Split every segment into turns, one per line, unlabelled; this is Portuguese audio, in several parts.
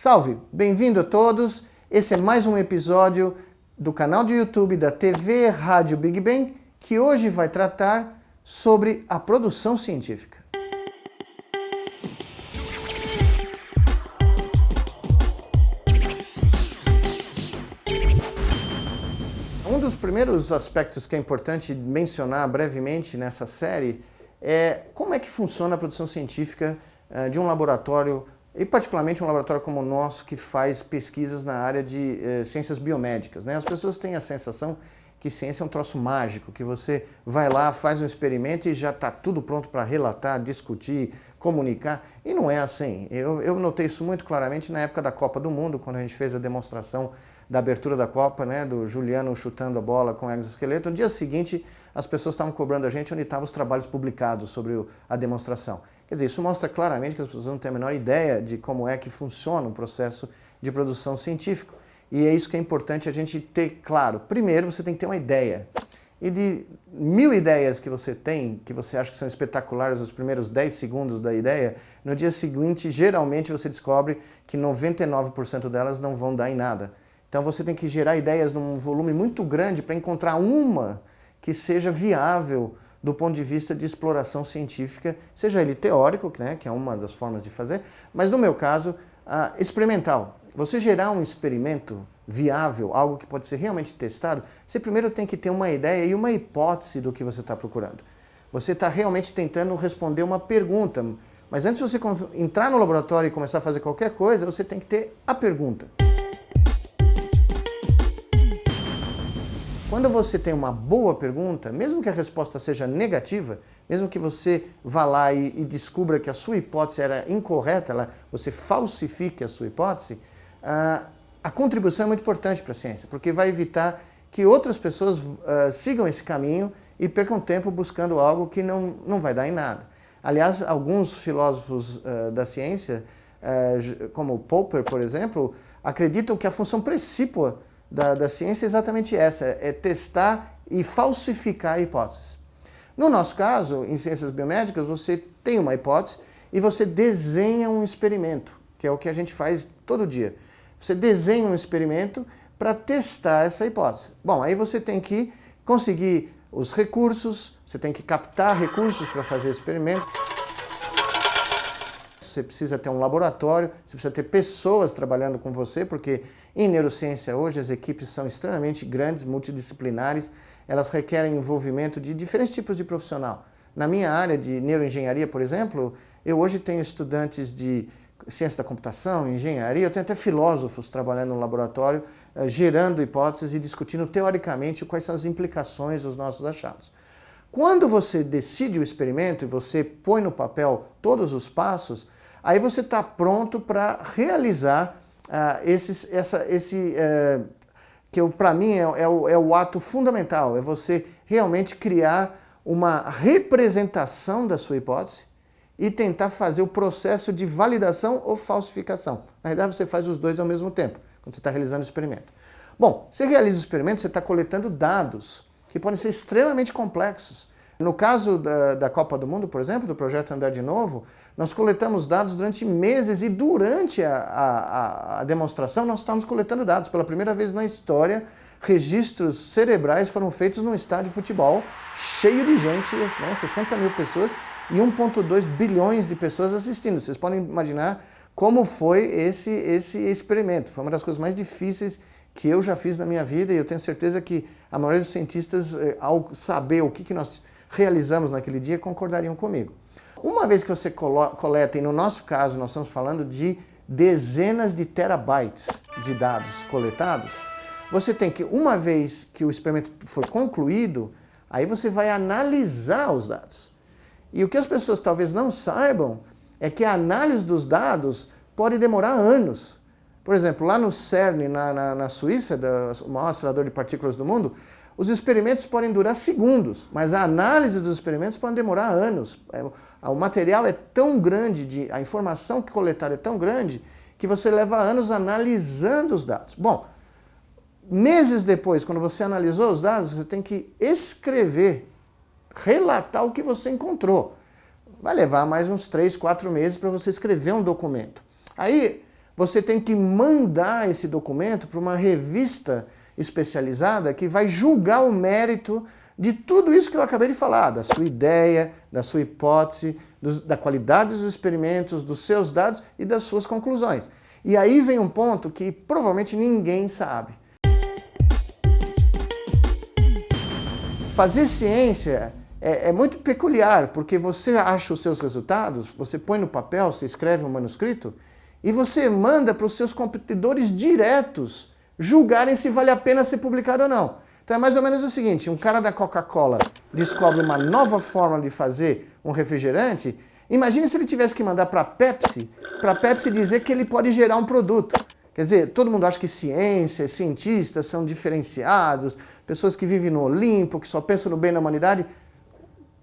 Salve! Bem-vindo a todos! Esse é mais um episódio do canal de YouTube da TV Rádio Big Bang, que hoje vai tratar sobre a produção científica. Um dos primeiros aspectos que é importante mencionar brevemente nessa série é como é que funciona a produção científica de um laboratório, e particularmente um laboratório como o nosso, que faz pesquisas na área de ciências biomédicas, né? As pessoas têm a sensação que ciência é um troço mágico, que você vai lá, faz um experimento e já está tudo pronto para relatar, discutir, comunicar, e não é assim. Eu notei isso muito claramente na época da Copa do Mundo, quando a gente fez a demonstração da abertura da Copa, né, do Juliano chutando a bola com exoesqueleto. No dia seguinte, as pessoas estavam cobrando a gente onde estavam os trabalhos publicados sobre a demonstração. Quer dizer, isso mostra claramente que as pessoas não têm a menor ideia de como é que funciona um processo de produção científico. E é isso que é importante a gente ter claro. Primeiro, você tem que ter uma ideia. E de 1000 ideias que você tem, que você acha que são espetaculares os primeiros 10 segundos da ideia, no dia seguinte, geralmente você descobre que 99% delas não vão dar em nada. Então você tem que gerar ideias num volume muito grande para encontrar uma que seja viável do ponto de vista de exploração científica, seja ele teórico, né, que é uma das formas de fazer, mas no meu caso, experimental. Você gerar um experimento viável, algo que pode ser realmente testado, você primeiro tem que ter uma ideia e uma hipótese do que você está procurando. Você está realmente tentando responder uma pergunta, mas antes de você entrar no laboratório e começar a fazer qualquer coisa, você tem que ter a pergunta. Quando você tem uma boa pergunta, mesmo que a resposta seja negativa, mesmo que você vá lá e descubra que a sua hipótese era incorreta, você falsifique a sua hipótese, a contribuição é muito importante para a ciência, porque vai evitar que outras pessoas sigam esse caminho e percam tempo buscando algo que não vai dar em nada. Aliás, alguns filósofos da ciência, como Popper, por exemplo, acreditam que a função precípua da ciência é exatamente essa, é testar e falsificar hipóteses. No nosso caso, em ciências biomédicas, você tem uma hipótese e você desenha um experimento, que é o que a gente faz todo dia. Você desenha um experimento para testar essa hipótese. Bom, aí você tem que conseguir os recursos, você tem que captar recursos para fazer o experimento. Você precisa ter um laboratório, você precisa ter pessoas trabalhando com você, porque em neurociência hoje as equipes são extremamente grandes, multidisciplinares, elas requerem envolvimento de diferentes tipos de profissional. Na minha área de neuroengenharia, por exemplo, eu hoje tenho estudantes de ciência da computação, engenharia, eu tenho até filósofos trabalhando no laboratório, gerando hipóteses e discutindo teoricamente quais são as implicações dos nossos achados. Quando você decide o experimento e você põe no papel todos os passos, aí você está pronto para realizar que para mim é o ato fundamental, é você realmente criar uma representação da sua hipótese e tentar fazer o processo de validação ou falsificação. Na verdade, você faz os dois ao mesmo tempo, quando você está realizando o experimento. Bom, você realiza o experimento, você está coletando dados que podem ser extremamente complexos. No caso da Copa do Mundo, por exemplo, do projeto Andar de Novo, nós coletamos dados durante meses e durante a demonstração nós estávamos coletando dados. Pela primeira vez na história, registros cerebrais foram feitos num estádio de futebol cheio de gente, né, 60 mil pessoas e 1,2 bilhões de pessoas assistindo. Vocês podem imaginar como foi esse experimento. Foi uma das coisas mais difíceis que eu já fiz na minha vida e eu tenho certeza que a maioria dos cientistas, ao saber o que nós realizamos naquele dia, concordariam comigo. Uma vez que você coleta, e no nosso caso nós estamos falando de dezenas de terabytes de dados coletados, você tem que, uma vez que o experimento foi concluído, aí você vai analisar os dados. E o que as pessoas talvez não saibam é que a análise dos dados pode demorar anos. Por exemplo, lá no CERN, na Suíça, o maior acelerador de partículas do mundo, os experimentos podem durar segundos, mas a análise dos experimentos pode demorar anos. O material é tão grande, a informação que coletada é tão grande, que você leva anos analisando os dados. Bom, meses depois, quando você analisou os dados, você tem que escrever, relatar o que você encontrou. Vai levar mais uns 3, 4 meses para você escrever um documento. Aí, você tem que mandar esse documento para uma revista especializada que vai julgar o mérito de tudo isso que eu acabei de falar, da sua ideia, da sua hipótese, da qualidade dos experimentos, dos seus dados e das suas conclusões. E aí vem um ponto que provavelmente ninguém sabe. Fazer ciência é muito peculiar, porque você acha os seus resultados, você põe no papel, você escreve um manuscrito, e você manda para os seus competidores diretos julgarem se vale a pena ser publicado ou não. Então é mais ou menos o seguinte, um cara da Coca-Cola descobre uma nova forma de fazer um refrigerante, imagine se ele tivesse que mandar para a Pepsi dizer que ele pode gerar um produto. Quer dizer, todo mundo acha que ciência, cientistas são diferenciados, pessoas que vivem no Olimpo, que só pensam no bem da humanidade.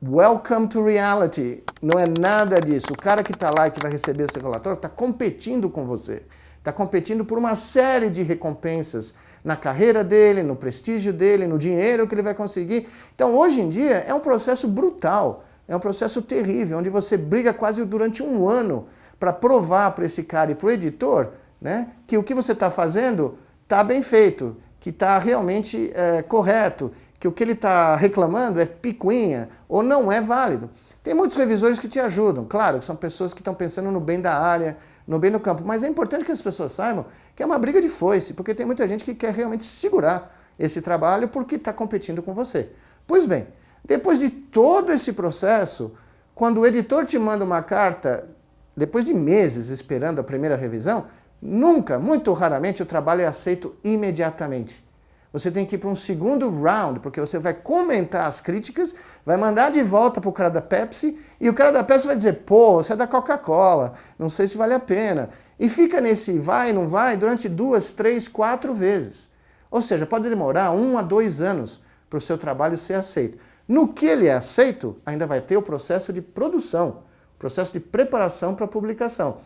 Welcome to reality. Não é nada disso. O cara que está lá e que vai receber esse relatório está competindo com você. Está competindo por uma série de recompensas na carreira dele, no prestígio dele, no dinheiro que ele vai conseguir. Então, hoje em dia, é um processo brutal, é um processo terrível, onde você briga quase durante um ano para provar para esse cara e para o editor, né, que o que você está fazendo está bem feito, que está realmente correto, que o que ele está reclamando é picuinha ou não é válido. Tem muitos revisores que te ajudam, claro, que são pessoas que estão pensando no bem da área, no bem do campo, mas é importante que as pessoas saibam que é uma briga de foice, porque tem muita gente que quer realmente segurar esse trabalho porque está competindo com você. Pois bem, depois de todo esse processo, quando o editor te manda uma carta, depois de meses esperando a primeira revisão, nunca, muito raramente, o trabalho é aceito imediatamente. Você tem que ir para um segundo round, porque você vai comentar as críticas, vai mandar de volta para o cara da Pepsi, e o cara da Pepsi vai dizer, pô, você é da Coca-Cola, não sei se vale a pena. E fica nesse vai, não vai, durante 2, 3, 4 vezes. Ou seja, pode demorar 1 a 2 anos para o seu trabalho ser aceito. No que ele é aceito, ainda vai ter o processo de produção, o processo de preparação para a publicação.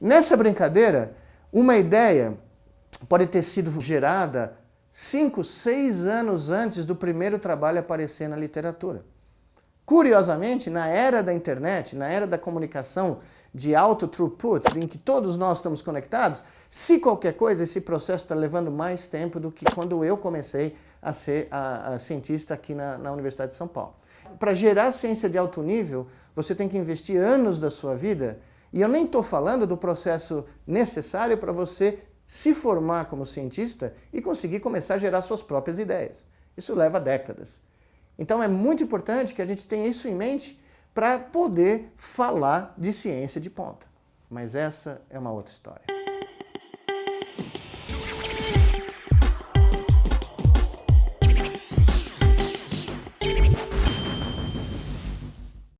Nessa brincadeira, uma ideia pode ter sido gerada 5, 6 anos antes do primeiro trabalho aparecer na literatura. Curiosamente, na era da internet, na era da comunicação de alto throughput, em que todos nós estamos conectados, se qualquer coisa, esse processo está levando mais tempo do que quando eu comecei a ser a cientista aqui na Universidade de São Paulo. Para gerar ciência de alto nível, você tem que investir anos da sua vida, e eu nem estou falando do processo necessário para você se formar como cientista e conseguir começar a gerar suas próprias ideias. Isso leva décadas. Então é muito importante que a gente tenha isso em mente para poder falar de ciência de ponta. Mas essa é uma outra história.